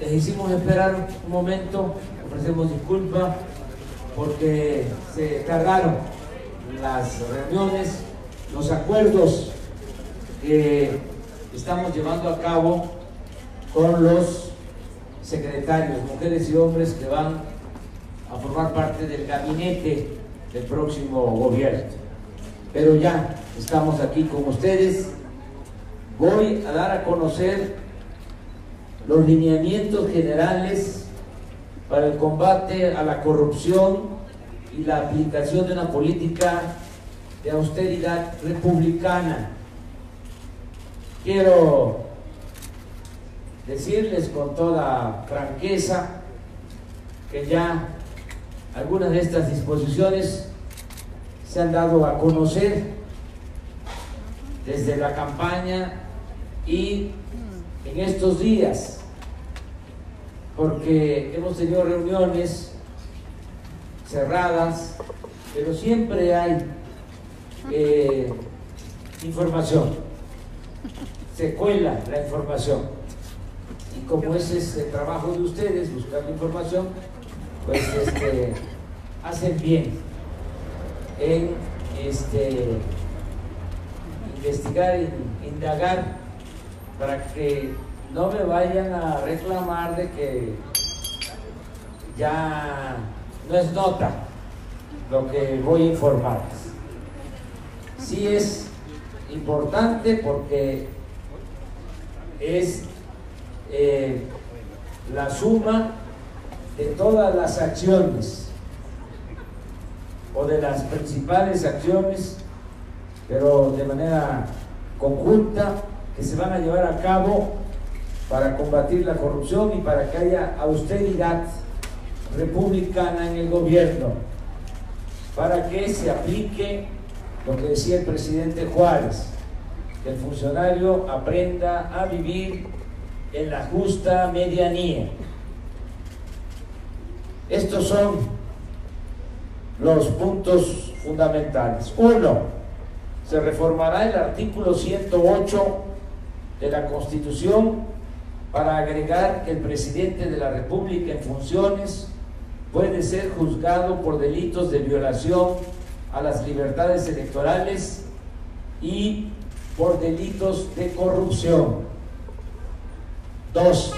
Les hicimos esperar un momento, ofrecemos disculpas porque se tardaron las reuniones, los acuerdos que estamos llevando a cabo con los secretarios, mujeres y hombres que van a formar parte del gabinete del próximo gobierno. Pero ya estamos aquí con ustedes. Voy a dar a conocer los lineamientos generales para el combate a la corrupción y la aplicación de una política de austeridad republicana. Quiero decirles con toda franqueza que ya algunas de estas disposiciones se han dado a conocer desde la campaña y en estos días, porque hemos tenido reuniones cerradas, pero siempre hay información, se cuela la información, y como ese es el trabajo de ustedes, buscar la información, pues hacen bien en investigar, indagar, para que no me vayan a reclamar de que ya no es nota lo que voy a informarles. Sí es importante porque es la suma de todas las acciones o de las principales acciones, pero de manera conjunta, que se van a llevar a cabo para combatir la corrupción y para que haya austeridad republicana en el gobierno, para que se aplique lo que decía el presidente Juárez, que el funcionario aprenda a vivir en la justa medianía. Estos son los puntos fundamentales. 1. Se reformará el artículo 108 de la Constitución para agregar que el presidente de la República en funciones puede ser juzgado por delitos de violación a las libertades electorales y por delitos de corrupción. 2.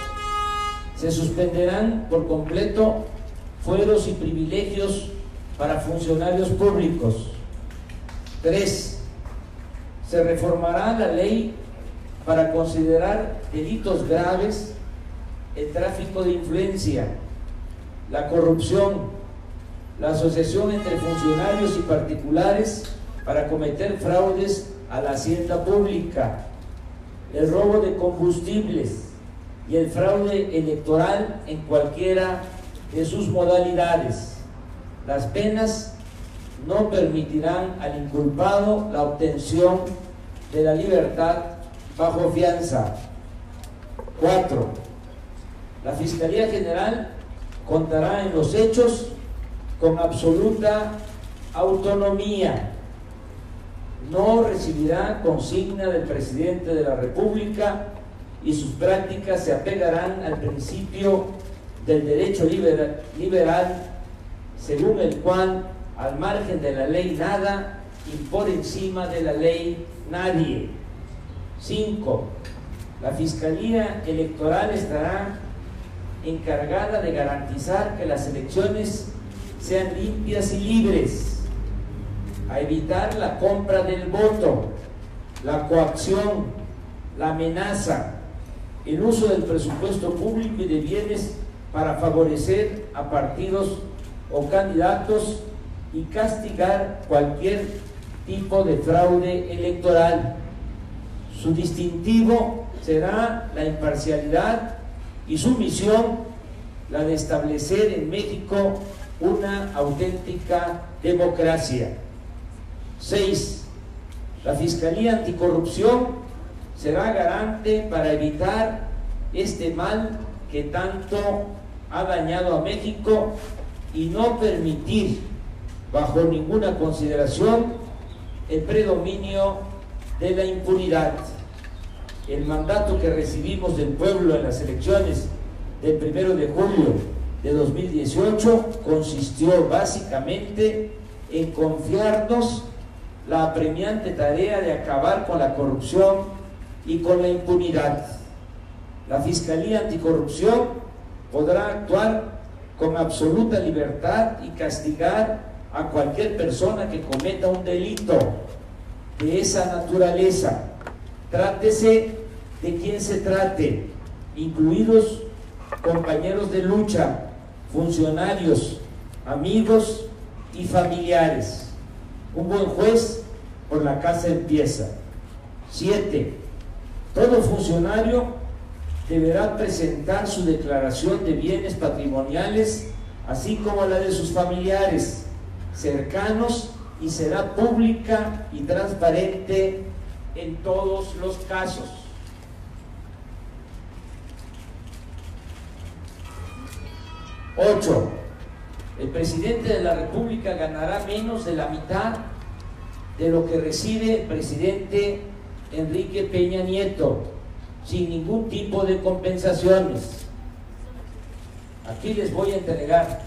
Se suspenderán por completo fueros y privilegios para funcionarios públicos. 3. Se reformará la ley para considerar delitos graves el tráfico de influencia, la corrupción, la asociación entre funcionarios y particulares para cometer fraudes a la hacienda pública, el robo de combustibles y el fraude electoral en cualquiera de sus modalidades. Las penas no permitirán al inculpado la obtención de la libertad bajo fianza. 4. La Fiscalía General contará en los hechos con absoluta autonomía. No recibirá consigna del presidente de la República y sus prácticas se apegarán al principio del derecho liberal, según el cual al margen de la ley nada y por encima de la ley nadie. 5. La Fiscalía Electoral estará encargada de garantizar que las elecciones sean limpias y libres, a evitar la compra del voto, la coacción, la amenaza, el uso del presupuesto público y de bienes para favorecer a partidos o candidatos y castigar cualquier tipo de fraude electoral. Su distintivo será la imparcialidad y su misión la de establecer en México una auténtica democracia. 6. La Fiscalía Anticorrupción será garante para evitar este mal que tanto ha dañado a México y no permitir bajo ninguna consideración el predominio de la impunidad. El mandato que recibimos del pueblo en las elecciones del 1 de julio de 2018 consistió básicamente en confiarnos la apremiante tarea de acabar con la corrupción y con la impunidad. La Fiscalía Anticorrupción podrá actuar con absoluta libertad y castigar a cualquier persona que cometa un delito de esa naturaleza, trátese de quien se trate, incluidos compañeros de lucha, funcionarios, amigos y familiares. Un buen juez por la casa empieza. 7. Todo funcionario deberá presentar su declaración de bienes patrimoniales, así como la de sus familiares cercanos, y será pública y transparente en todos los casos. 8. El presidente de la República ganará menos de la mitad de lo que recibe el presidente Enrique Peña Nieto, sin ningún tipo de compensaciones. Aquí les voy a entregar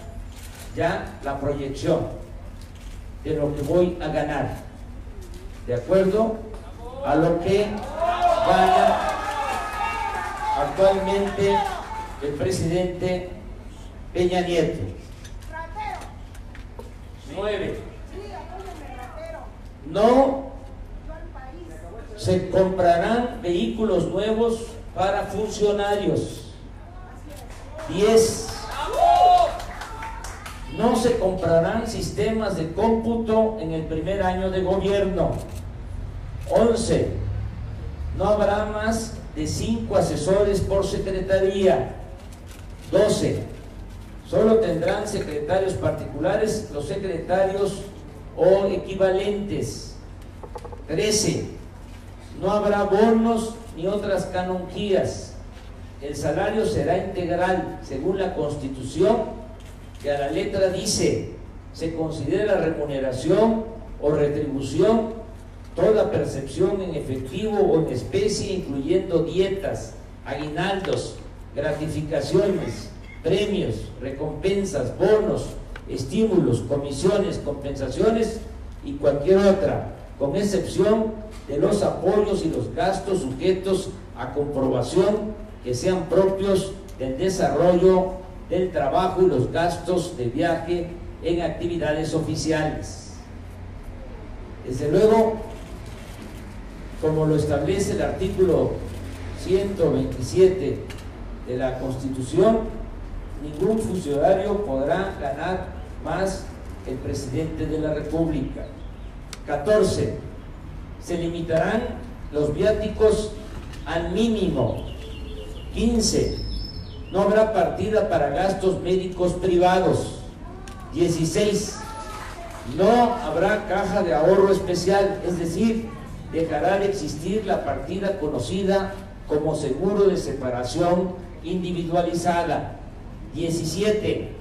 ya la proyección de lo que voy a ganar, de acuerdo a lo que gana actualmente el presidente Peña Nieto. 9. No se comprarán vehículos nuevos para funcionarios. 10. No se comprarán sistemas de cómputo en el primer año de gobierno. 11. No habrá más de 5 asesores por secretaría. 12. Solo tendrán secretarios particulares los secretarios o equivalentes. 13. No habrá bonos ni otras canonjías. El salario será integral según la Constitución, que a la letra dice: se considera remuneración o retribución toda percepción en efectivo o en especie, incluyendo dietas, aguinaldos, gratificaciones, premios, recompensas, bonos, estímulos, comisiones, compensaciones y cualquier otra, con excepción de los apoyos y los gastos sujetos a comprobación que sean propios del desarrollo del trabajo y los gastos de viaje en actividades oficiales. Desde luego, como lo establece el artículo 127 de la Constitución, ningún funcionario podrá ganar más que el presidente de la República. 14. Se limitarán los viáticos al mínimo. 15. No habrá partida para gastos médicos privados. 16. No habrá caja de ahorro especial, es decir, dejará de existir la partida conocida como seguro de separación individualizada. 17.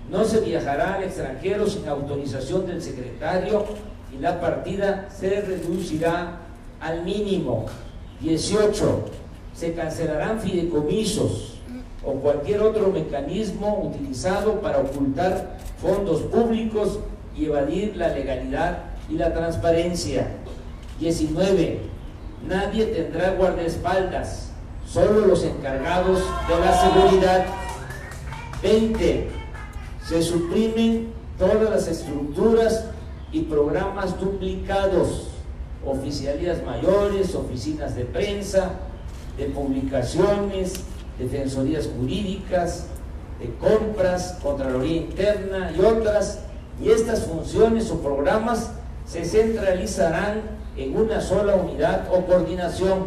No se viajará al extranjero sin autorización del secretario y la partida se reducirá al mínimo. 18. Se cancelarán fideicomisos o cualquier otro mecanismo utilizado para ocultar fondos públicos y evadir la legalidad y la transparencia. 19. Nadie tendrá guardaespaldas, solo los encargados de la seguridad. 20. Se suprimen todas las estructuras y programas duplicados, oficialías mayores, oficinas de prensa, de publicaciones, defensorías jurídicas, de compras, Contraloría Interna y otras, y estas funciones o programas se centralizarán en una sola unidad o coordinación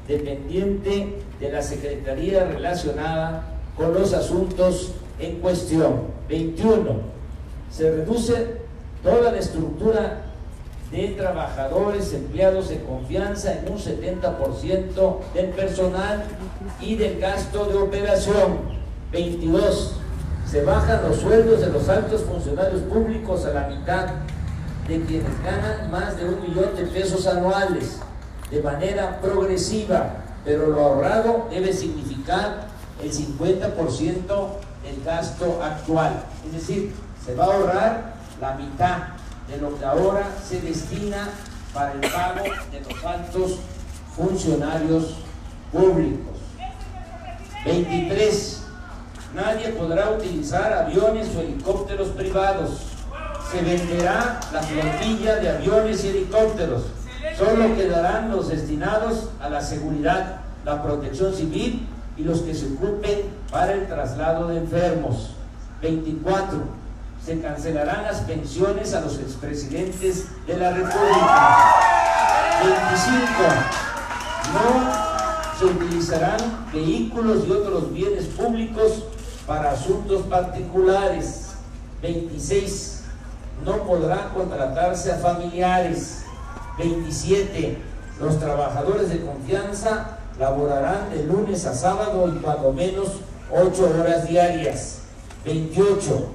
dependiente de la Secretaría relacionada con los asuntos en cuestión. 21. Se reduce toda la estructura de trabajadores, empleados de confianza en un 70% del personal y del gasto de operación. 22. Se bajan los sueldos de los altos funcionarios públicos a la mitad de quienes ganan más de 1 millón de pesos anuales, de manera progresiva, pero lo ahorrado debe significar el 50% del gasto actual. Es decir, se va a ahorrar la mitad de lo que ahora se destina para el pago de los altos funcionarios públicos. 23. Nadie podrá utilizar aviones o helicópteros privados. Se venderá la flotilla de aviones y helicópteros. Solo quedarán los destinados a la seguridad, la protección civil y los que se ocupen para el traslado de enfermos. 24. Se cancelarán las pensiones a los expresidentes de la República. 25. No se utilizarán vehículos y otros bienes públicos para asuntos particulares. 26. No podrán contratarse a familiares. 27. Los trabajadores de confianza laborarán de lunes a sábado y cuando menos 8 horas diarias. 28.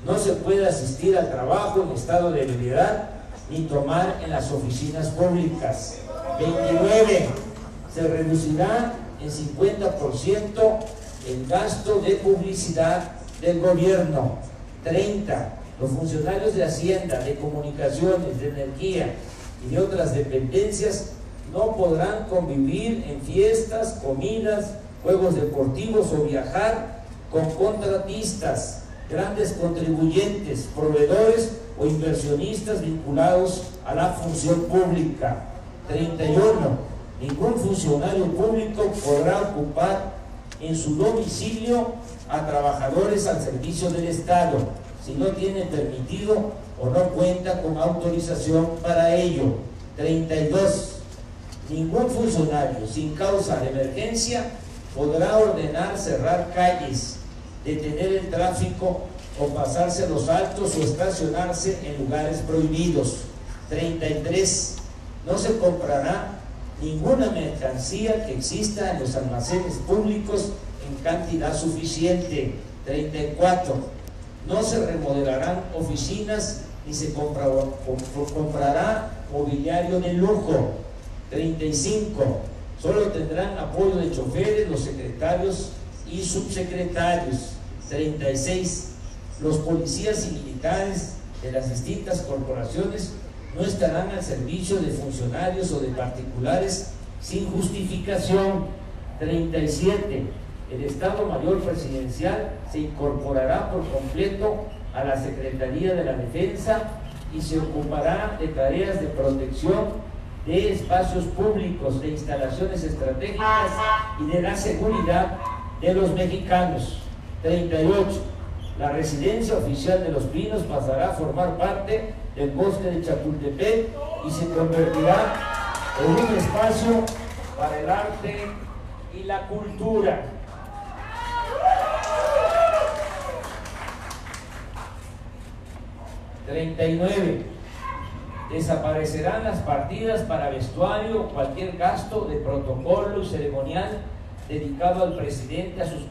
No se puede asistir al trabajo en estado de ebriedad ni tomar en las oficinas públicas. 29. Se reducirá en 50% el gasto de publicidad del gobierno. 30. Los funcionarios de Hacienda, de Comunicaciones, de Energía y de otras dependencias no podrán convivir en fiestas, comidas, juegos deportivos o viajar con contratistas, grandes contribuyentes, proveedores o inversionistas vinculados a la función pública. 31. Ningún funcionario público podrá ocupar en su domicilio a trabajadores al servicio del Estado si no tiene permitido o no cuenta con autorización para ello. 32. Ningún funcionario sin causa de emergencia podrá ordenar cerrar calles, detener el tráfico o pasarse los altos o estacionarse en lugares prohibidos. 33. No se comprará ninguna mercancía que exista en los almacenes públicos en cantidad suficiente. 34. No se remodelarán oficinas ni se comprará mobiliario de lujo. 35. Solo tendrán apoyo de choferes los secretarios y subsecretarios. 36. Los policías y militares de las distintas corporaciones no estarán al servicio de funcionarios o de particulares sin justificación. 37. El Estado Mayor Presidencial se incorporará por completo a la Secretaría de la Defensa y se ocupará de tareas de protección de espacios públicos, de instalaciones estratégicas y de la seguridad de los mexicanos. 38. La residencia oficial de Los Pinos pasará a formar parte del bosque de Chapultepec y se convertirá en un espacio para el arte y la cultura. 39. Desaparecerán las partidas para vestuario o cualquier gasto de protocolo y ceremonial dedicado al presidente, a sus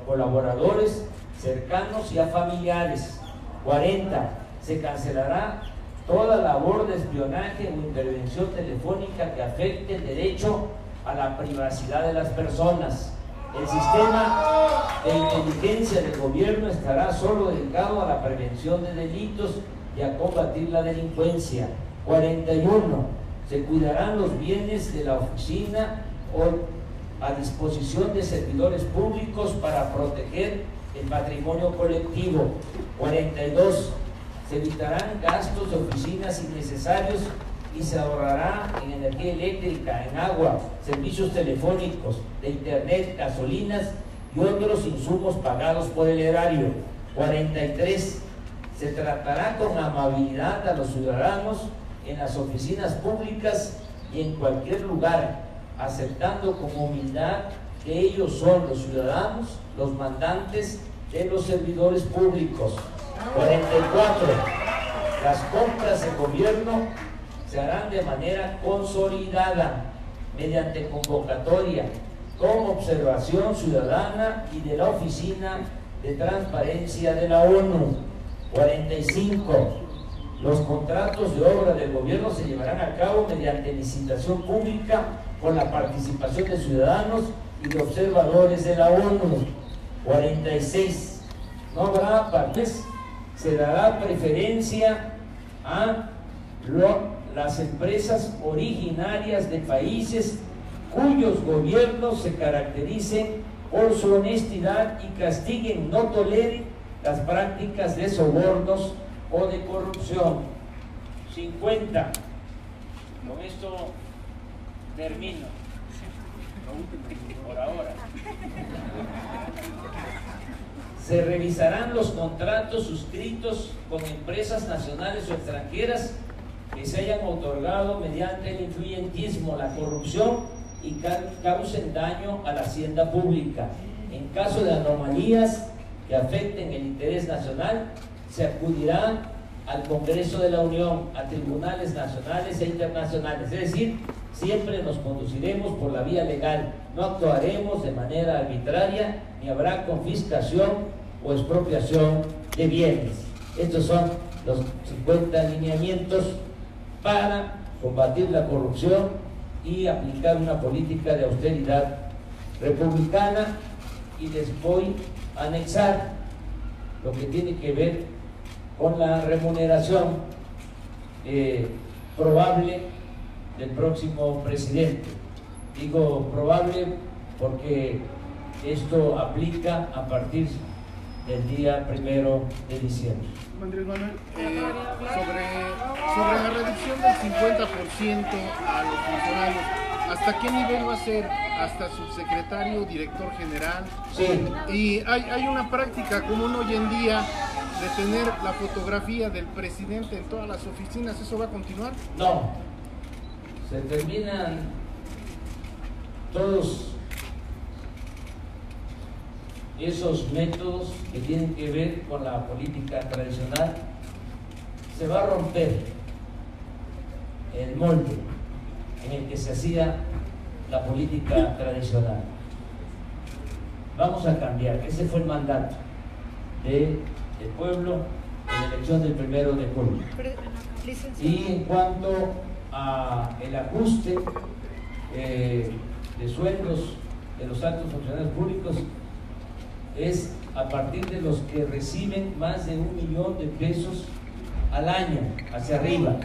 colaboradores cercanos y a familiares. 40. Se cancelará toda labor de espionaje o intervención telefónica que afecte el derecho a la privacidad de las personas. El sistema de inteligencia del gobierno estará solo dedicado a la prevención de delitos y a combatir la delincuencia. 41. Se cuidarán los bienes de la oficina o a disposición de servidores públicos para proteger el patrimonio colectivo. 42. Se evitarán gastos de oficinas innecesarios y se ahorrará en energía eléctrica, en agua, servicios telefónicos, de internet, gasolinas y otros insumos pagados por el erario. 43. Se tratará con amabilidad a los ciudadanos en las oficinas públicas y en cualquier lugar, aceptando con humildad que ellos son los ciudadanos, los mandantes de los servidores públicos. 44. Las compras del gobierno se harán de manera consolidada, mediante convocatoria, con observación ciudadana y de la Oficina de Transparencia de la ONU. 45. Los contratos de obra del gobierno se llevarán a cabo mediante licitación pública con la participación de ciudadanos y de observadores de la ONU. 46. No habrá partes, se dará preferencia a las empresas originarias de países cuyos gobiernos se caractericen por su honestidad y castiguen, no toleren las prácticas de sobornos o de corrupción. 50. Con esto termino. Por ahora. Se revisarán los contratos suscritos con empresas nacionales o extranjeras que se hayan otorgado mediante el influyentismo, la corrupción y causen daño a la hacienda pública. En caso de anomalías que afecten el interés nacional, se acudirá al Congreso de la Unión, a tribunales nacionales e internacionales. Es decir, siempre nos conduciremos por la vía legal, no actuaremos de manera arbitraria, ni habrá confiscación o expropiación de bienes. Estos son los 50 lineamientos para combatir la corrupción y aplicar una política de austeridad republicana. Y les voy a anexar lo que tiene que ver con la remuneración probable del próximo presidente. Digo probable porque esto aplica a partir del día 1 de diciembre. Andrés Manuel, sobre la reducción del 50% a los funcionarios, ¿hasta qué nivel va a ser? ¿Hasta subsecretario, director general? Sí. Y hay una práctica común hoy en día de tener la fotografía del presidente en todas las oficinas. ¿Eso va a continuar? No. Se terminan todos esos métodos que tienen que ver con la política tradicional. Se va a romper el molde en el que se hacía la política tradicional. Vamos a cambiar. Ese fue el mandato del pueblo en la elección del 1 de julio. Y en cuanto a el ajuste de sueldos de los altos funcionarios públicos, es a partir de los que reciben más de 1 millón de pesos al año hacia arriba,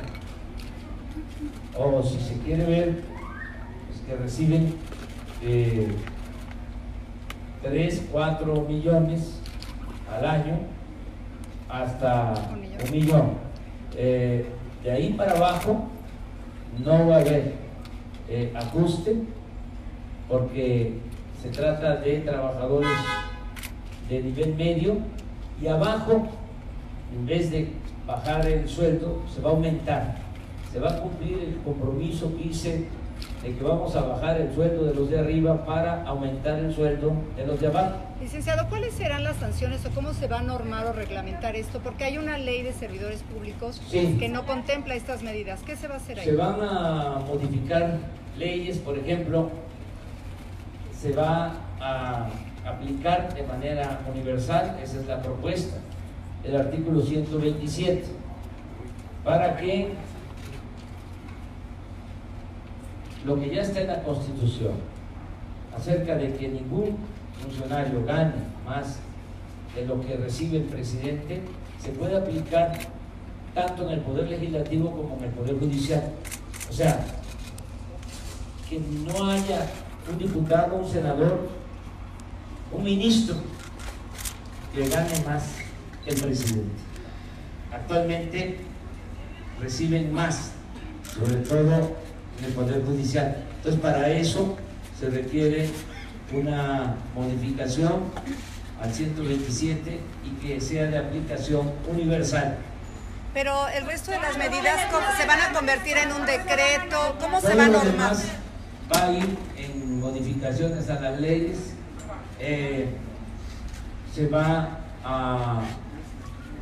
o si se quiere ver, pues que reciben 3, 4 millones al año hasta 1 millón. De ahí para abajo no va a haber ajuste, porque se trata de trabajadores de nivel medio, y abajo, en vez de bajar el sueldo, se va a aumentar. Se va a cumplir el compromiso que hice de que vamos a bajar el sueldo de los de arriba para aumentar el sueldo de los de abajo. Licenciado, ¿cuáles serán las sanciones o cómo se va a normar o reglamentar esto? Porque hay una ley de servidores públicos que no contempla estas medidas. ¿Qué se va a hacer ahí? Se van a modificar leyes, por ejemplo, se va a aplicar de manera universal, esa es la propuesta, el artículo 127, para que lo que ya está en la Constitución acerca de que ningún funcionario gane más de lo que recibe el presidente se pueda aplicar tanto en el Poder Legislativo como en el Poder Judicial. O sea, que no haya un diputado, un senador, un ministro que gane más que el presidente. Actualmente reciben más, sobre todo en el Poder Judicial. Entonces, para eso se requiere una modificación al 127 y que sea de aplicación universal. Pero el resto de las medidas, ¿cómo se van a convertir en un decreto? ¿Cómo se va a normar? Va a ir en modificaciones a las leyes. Se va a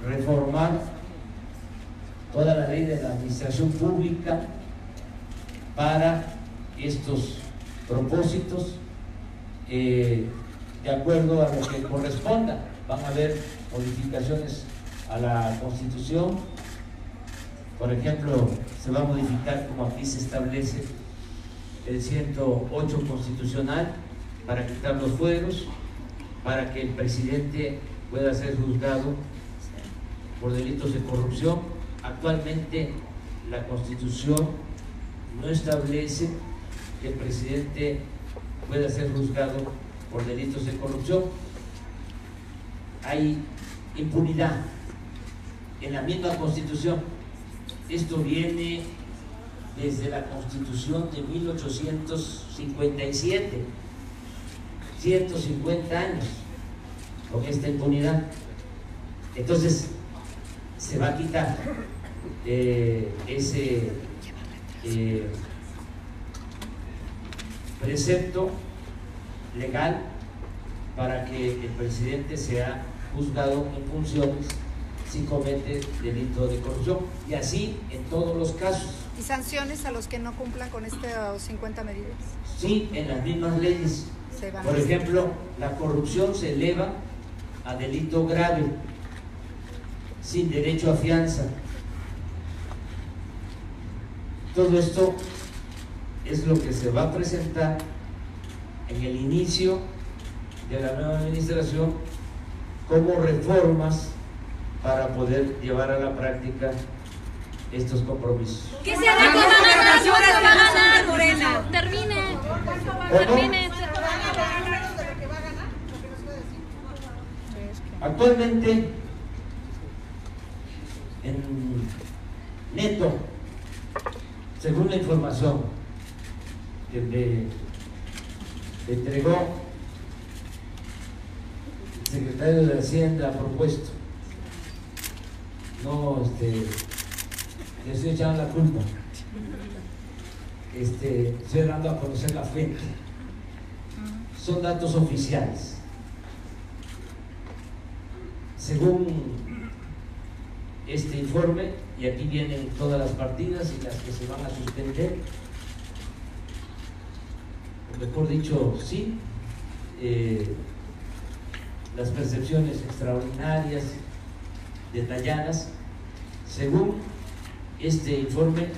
reformar toda la ley de la administración pública para estos propósitos, de acuerdo a lo que corresponda. Van a haber modificaciones a la Constitución. Por ejemplo, se va a modificar, como aquí se establece, el 108 constitucional, para quitar los fueros, para que el presidente pueda ser juzgado por delitos de corrupción. Actualmente la Constitución no establece que el presidente pueda ser juzgado por delitos de corrupción. Hay impunidad en la misma Constitución. Esto viene desde la Constitución de 1857, 150 años con esta impunidad. Entonces se va a quitar ese precepto legal para que el presidente sea juzgado en funciones si comete delito de corrupción, y así en todos los casos. ¿Y sanciones a los que no cumplan con estas 50 medidas? Sí, en las mismas leyes. Por ejemplo, la corrupción se eleva a delito grave, sin derecho a fianza. Todo esto es lo que se va a presentar en el inicio de la nueva administración como reformas para poder llevar a la práctica estos compromisos. ¿Qué se hará con las ayudas que va a ganar, Morena? Termine. Actualmente, en neto, según la información que me entregó el secretario de Hacienda propuesto, no le estoy echando la culpa, estoy dando a conocer la fuente, son datos oficiales. Según este informe, y aquí vienen todas las partidas y las que se van a suspender, o mejor dicho, sí, las percepciones extraordinarias, detalladas. Según este informe, el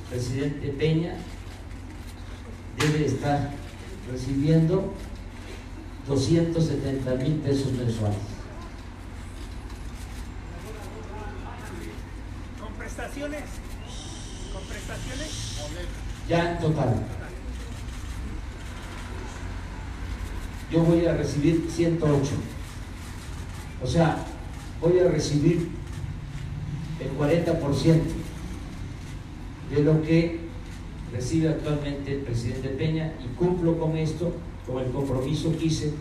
presidente Peña debe estar recibiendo 270,000 pesos mensuales. ¿Con prestaciones? Ya en total. Yo voy a recibir 108. O sea, voy a recibir el 40% de lo que recibe actualmente el presidente Peña, y cumplo con esto, con el compromiso que hice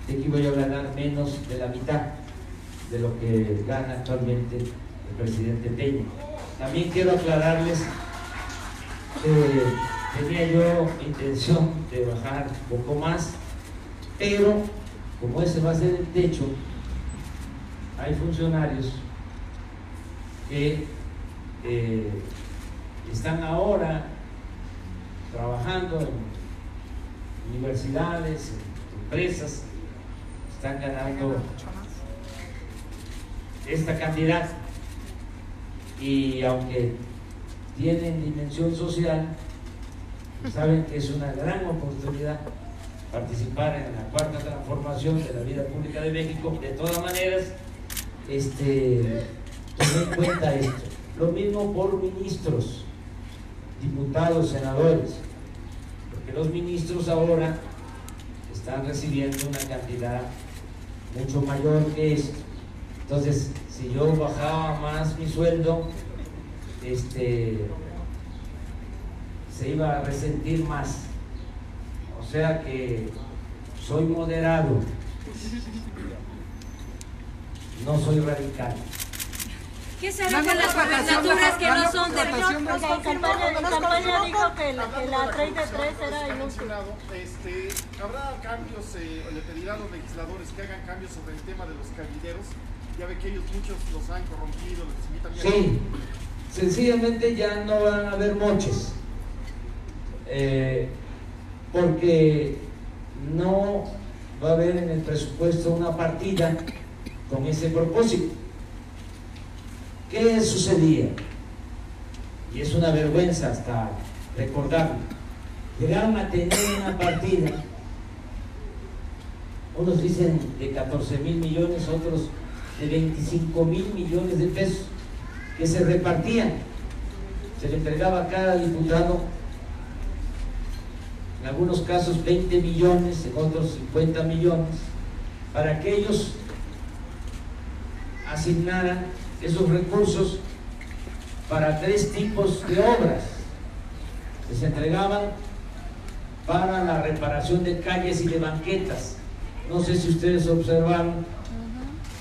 de que voy a ganar menos de la mitad de lo que gana actualmente el presidente Peña. También quiero aclararles que tenía yo intención de bajar un poco más, pero como ese va a ser el techo, hay funcionarios que están ahora trabajando en universidades, en empresas, están ganando esta cantidad, y aunque tienen dimensión social, saben que es una gran oportunidad participar en la cuarta transformación de la vida pública de México. De todas maneras, tomé en cuenta esto. Lo mismo por ministros, diputados, senadores, porque los ministros ahora están recibiendo una cantidad mucho mayor que esto. Entonces, si yo bajaba más mi sueldo, se iba a resentir más. O sea que soy moderado, no soy radical. ¿Qué se hará con las gubernaturas que no son de En campaña dijo que la 3 de 3 era inútil. ¿Habrá cambios, o le pedirá a los legisladores que hagan cambios sobre el tema de los cabilderos? Ya ve que ellos muchos los han corrompido, los invitan bien. Sí, sencillamente ya no van a haber moches, porque no va a haber en el presupuesto una partida con ese propósito. ¿Qué sucedía? Y es una vergüenza hasta recordarlo. Llegaron a tener una partida unos dicen de 14,000 millones, otros de 25,000 millones de pesos, que se repartían. Se le entregaba a cada diputado, en algunos casos 20 millones, en otros 50 millones, para que ellos asignaran esos recursos para 3 tipos de obras que se entregaban para la reparación de calles y de banquetas. No sé si ustedes observaron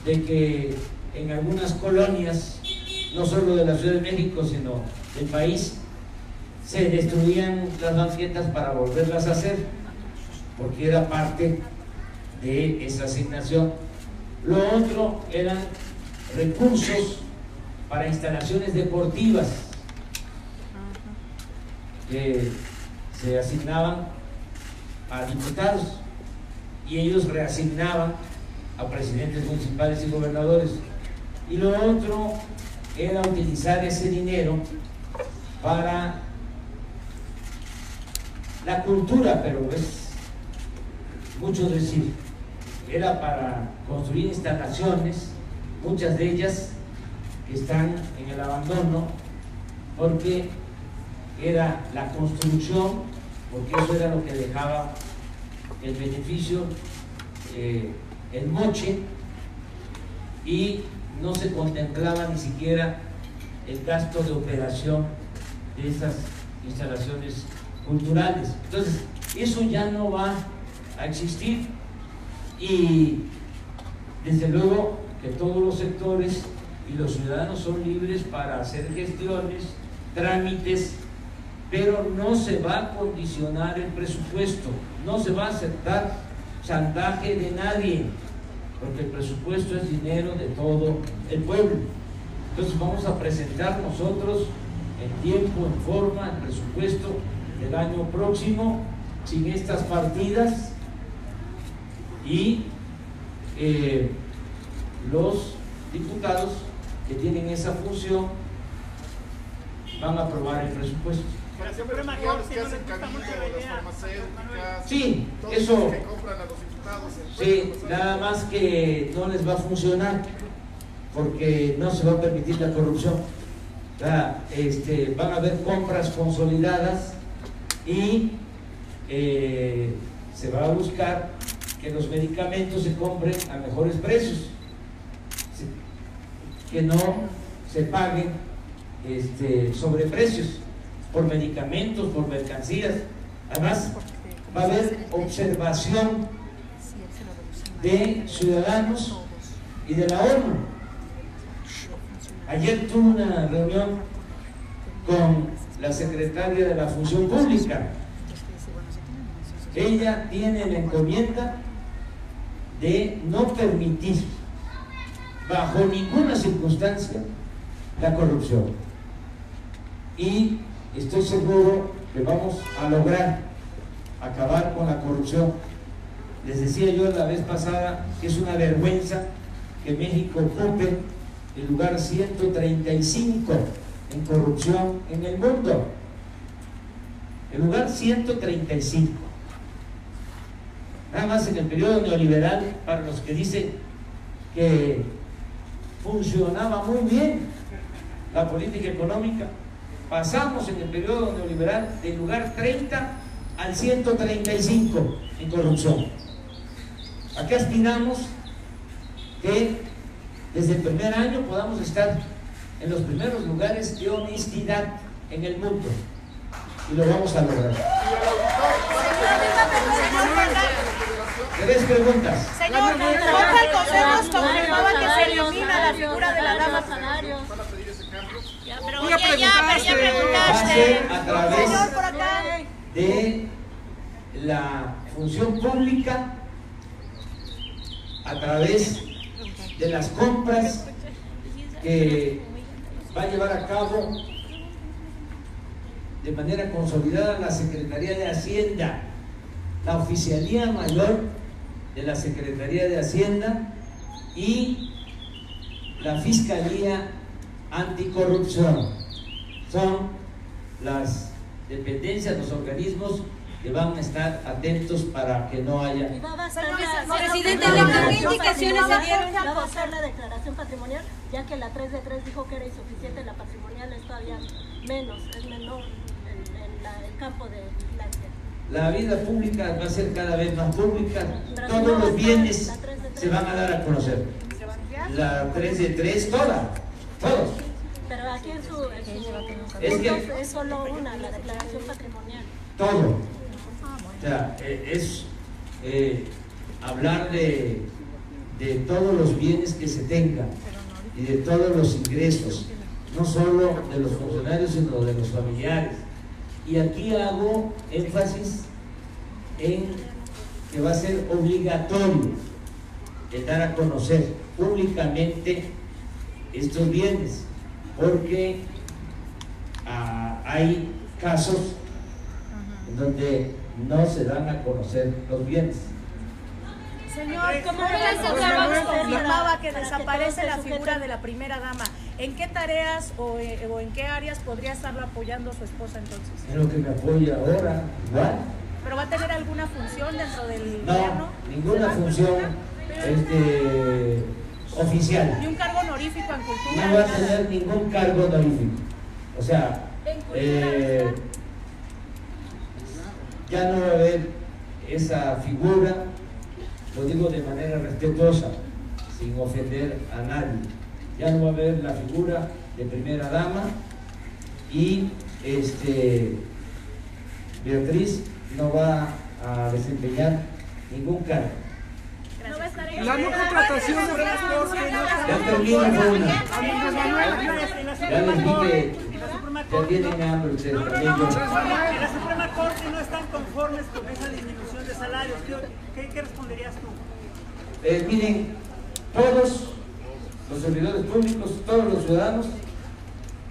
de que en algunas colonias, no solo de la Ciudad de México, sino del país, se destruían las banquetas para volverlas a hacer, porque era parte de esa asignación. Lo otro eran recursos para instalaciones deportivas que se asignaban a diputados y ellos reasignaban a presidentes municipales y gobernadores. Y lo otro era utilizar ese dinero para la cultura, pero es mucho decir, era para construir instalaciones, muchas de ellas que están en el abandono, porque era la construcción, porque eso era lo que dejaba el beneficio, el moche, y no se contemplaba ni siquiera el gasto de operación de esas instalaciones culturales. Entonces, eso ya no va a existir, y desde luego que todos los sectores y los ciudadanos son libres para hacer gestiones, trámites, pero no se va a condicionar el presupuesto, no se va a aceptar chantaje de nadie, porque el presupuesto es dinero de todo el pueblo. Entonces vamos a presentar nosotros en tiempo, en forma, el presupuesto del año próximo, sin estas partidas, y los diputados que tienen esa función van a aprobar el presupuesto. Que hacen cabildo, las farmacéuticas, sí, todos eso, los que compran a los diputados. Sí, nada más que no les va a funcionar porque no se va a permitir la corrupción. Van a haber compras consolidadas y se va a buscar que los medicamentos se compren a mejores precios, que no se paguen sobreprecios por medicamentos, por mercancías. Además, va a haber observación de ciudadanos y de la ONU. Ayer tuve una reunión con la secretaria de la Función Pública. Ella tiene la encomienda de no permitir bajo ninguna circunstancia la corrupción, y estoy seguro que vamos a lograr acabar con la corrupción. Les decía yo la vez pasada que es una vergüenza que México ocupe el lugar 135 en corrupción en el mundo. El lugar 135. Nada más en el periodo neoliberal, para los que dicen que funcionaba muy bien la política económica, pasamos en el periodo neoliberal del lugar 30 al 135 en corrupción. Aquí aspiramos que desde el primer año podamos estar en los primeros lugares de honestidad en el mundo, y lo vamos a lograr. ¿Tres preguntas? Señor, contra el Consejo nos confirmaba que se elimina la figura de la dama. ¿Van a pedir ese cambio? Pero ya preguntaste. Va a ser a través Señor, por acá. de la función pública, a través de las compras que va a llevar a cabo de manera consolidada la Secretaría de Hacienda, la Oficialía Mayor de la Secretaría de Hacienda y la Fiscalía Anticorrupción. Son las dependencias, los organismos que van a estar atentos para que no haya... Presidente, ¿qué indicaciones se dieron? ¿Va a hacer la declaración patrimonial? Ya que la 3 de 3 dijo que era insuficiente, la patrimonial es todavía menos, es menor el campo de vigilancia. La vida pública va a ser cada vez más pública, todos los bienes se van a dar a conocer. La 3 de 3, todos. Pero aquí en su es solo una, la declaración patrimonial. Todo. O sea, es hablar de todos los bienes que se tengan y de todos los ingresos, no solo de los funcionarios, sino de los familiares. Y aquí hago énfasis en que va a ser obligatorio el dar a conocer públicamente estos bienes, porque hay casos en donde no se dan a conocer los bienes. Señor, ¿cómo confirmaba que desaparece la figura de la primera dama? ¿En qué tareas o en qué áreas podría estarlo apoyando su esposa entonces? Es lo que me apoya ahora, igual. ¿Pero va a tener alguna función dentro del No, gobierno? ninguna función oficial. ¿Ni un cargo honorífico en cultura? No va a tener ningún cargo honorífico. O sea, ya no va a haber esa figura, lo digo de manera respetuosa, sin ofender a nadie. Ya no va a haber la figura de primera dama y Beatriz no va a desempeñar ningún cargo. La no contratación de transporte Ya termino con una. Ya les dije, ya tienen hambre ustedes también. En la Suprema Corte no están conformes con esa disminución de salarios. ¿Qué responderías tú? Miren, todos los servidores públicos, todos los ciudadanos,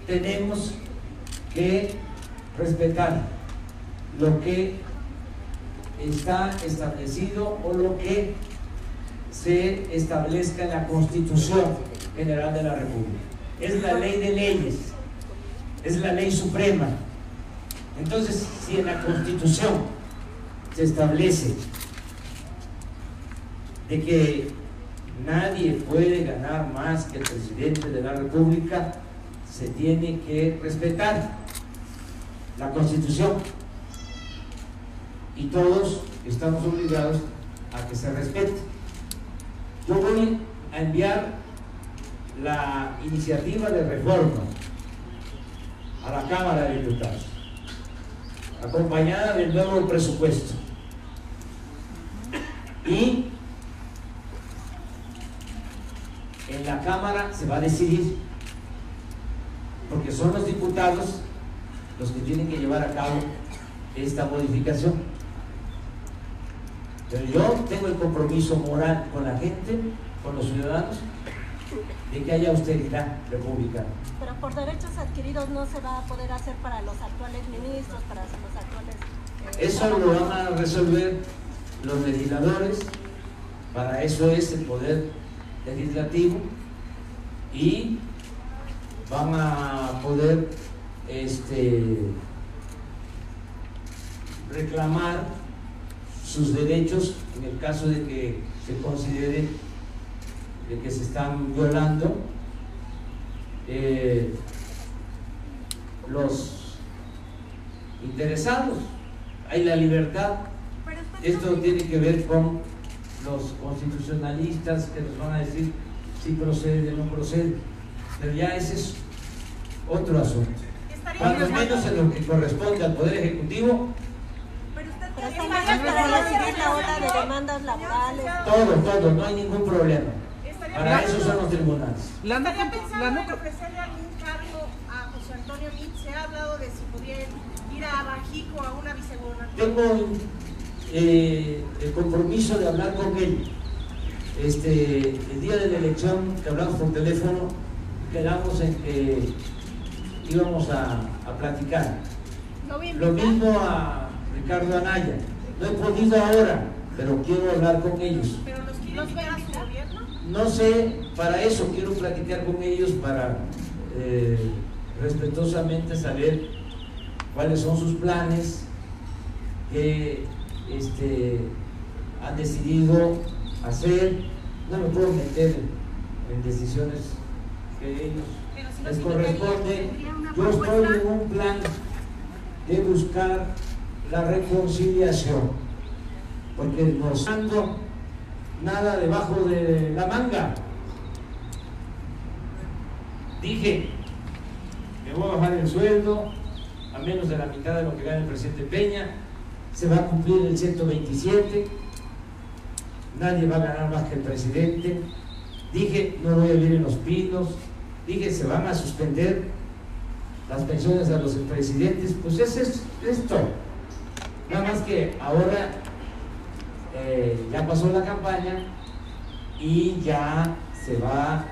tenemos que respetar lo que está establecido o lo que se establezca en la Constitución General de la República. Es la ley de leyes, es la ley suprema. Entonces, si en la Constitución se establece de que nadie puede ganar más que el presidente de la República, se tiene que respetar la Constitución y todos estamos obligados a que se respete. Yo voy a enviar la iniciativa de reforma a la Cámara de Diputados, acompañada del nuevo presupuesto, y en la Cámara se va a decidir, porque son los diputados los que tienen que llevar a cabo esta modificación. Pero yo tengo el compromiso moral con la gente, con los ciudadanos, de que haya austeridad republicana. Pero por derechos adquiridos no se va a poder hacer para los actuales ministros, para los actuales... Eso lo van a resolver los legisladores, para eso es el poder legislativo, y van a poder reclamar sus derechos en el caso de que se considere de que se están violando los interesados. Hay la libertad. Esto tiene que ver con los constitucionalistas que nos van a decir si procede o no procede, pero ya ese es otro asunto. Cuando menos en lo que corresponde al Poder Ejecutivo. Pero están para recibir la ola de demandas laborales. Todo, no hay ningún problema. Para eso son los tribunales. ¿Estaría pensando en ofrecerle algún cargo a José Antonio Meade? Se ha hablado de si pudiera ir a Bajico a una vicegobernatura. Tengo el compromiso de hablar con él. El día de la elección que hablamos por teléfono, quedamos en que íbamos a platicar. Lo mismo a Ricardo Anaya. No he podido ahora, pero quiero hablar con ellos. ¿Pero los ver a su gobierno? No sé, para eso quiero platicar con ellos, para respetuosamente saber cuáles son sus planes que han decidido hacer. No me puedo meter en decisiones que ellos les corresponde. Yo estoy en un plan de buscar la reconciliación, porque nos ando nada debajo de la manga. Dije que voy a bajar el sueldo a menos de la mitad de lo que gana el presidente Peña. Se va a cumplir el 127. Nadie va a ganar más que el presidente. Dije, no voy a vivir en Los Pinos. Dije, se van a suspender las pensiones a los presidentes. Pues ese es esto. Nada más que ahora ya pasó la campaña y ya se va